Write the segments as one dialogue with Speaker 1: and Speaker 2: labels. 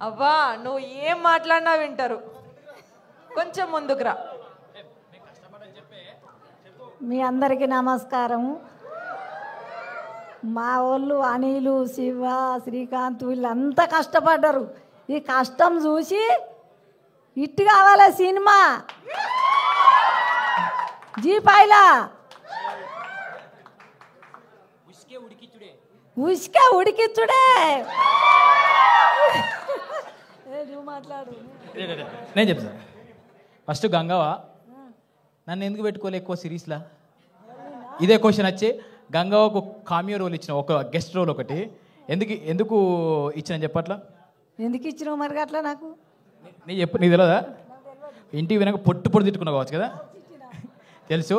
Speaker 1: అవ్వా నువ్వు ఏం మాట్లాడినా వింటారు. కొంచెం ముందుకు రా.
Speaker 2: మీ అందరికీ నమస్కారం. మా వాళ్ళు అనిలు, శివ, శ్రీకాంత్ వీళ్ళంతా కష్టపడ్డారు. ఈ కష్టం చూసి హిట్ కావాలి సినిమా. జీపాయిలా ఉసుకే ఉడికిచ్చుడే. నువ్వు మాట్లాడు.
Speaker 3: నేను చెప్తాను. ఫస్ట్ గంగవ్వ నన్ను ఎందుకు పెట్టుకోలే ఎక్కువ సిరీస్లా? ఇదే క్వశ్చన్ వచ్చి గంగవ్వకు కామియో రోల్ ఇచ్చిన, ఒక గెస్ట్ రోల్ ఒకటి ఎందుకు ఇచ్చిన చెప్పట్లా?
Speaker 2: ఎందుకు ఇచ్చినావు మరి అట్లా? నాకు
Speaker 3: నీకు తెలియదా? ఇంటికి వినక పొట్టు తిట్టుకున్నావు కావచ్చు కదా, తెలుసు.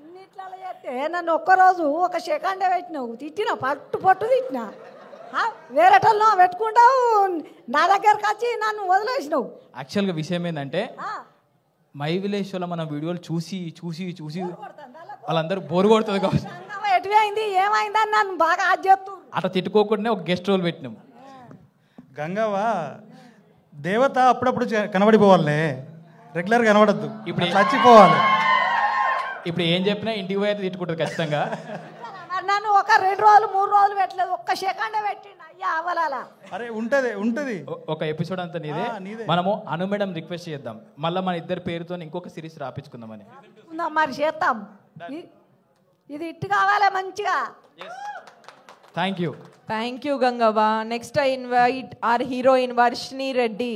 Speaker 2: ఇన్నిట్లలో చేస్తే నన్ను ఒక్కరోజు ఒక సెకండే పెట్టినావు, తిట్టినా పట్టు తిట్టినా. వేరేటల్లో పెట్టుకుంటావు, నా దగ్గరకు వచ్చి నన్ను వదిలేసినావు.
Speaker 3: యాక్చువల్గా విషయం ఏంటంటే మై విలేజ్లో మన వీడియోలు చూసి చూసి చూసి వాళ్ళందరూ బోరు కొడుతుంది కావచ్చు.
Speaker 2: ఎటువైంది ఏమైందని నన్ను బాగా ఆజ్ఞప్తు
Speaker 3: అట్లా తిట్టుకోకుండా ఒక గెస్ట్ రోల్ పెట్టినాము.
Speaker 4: గంగవ్వ దేవత అప్పుడప్పుడు కనబడిపోవాలే, రెగ్యులర్గా కనబడద్దు. ఇప్పుడు చచ్చిపోవాలి.
Speaker 3: ఇప్పుడు ఏం చెప్పినా ఇంటికి పోయి తిట్టుకుంటుంది ఖచ్చితంగా.
Speaker 2: నన్ను ఒక 2 రోజులు 3 రోజులు పెట్టలేదు, ఒక్క సెకండే పెట్టిండు. అయ్యా అవలాలా.
Speaker 4: అరే ఉంటది
Speaker 3: ఒక ఎపిసోడ్ అంతా నీదే. మనము అను మేడం రిక్వెస్ట్ చేద్దాం, మళ్ళీ మన ఇద్దరు పేరుతో ఇంకొక సిరీస్ రాపించుకుందామని.
Speaker 2: మరి చేస్తాం. ఇది ఇట్టు కావాలి మంచిగా.
Speaker 3: Thank you
Speaker 1: Gangavva. Next I invite our heroine Varshini Reddy.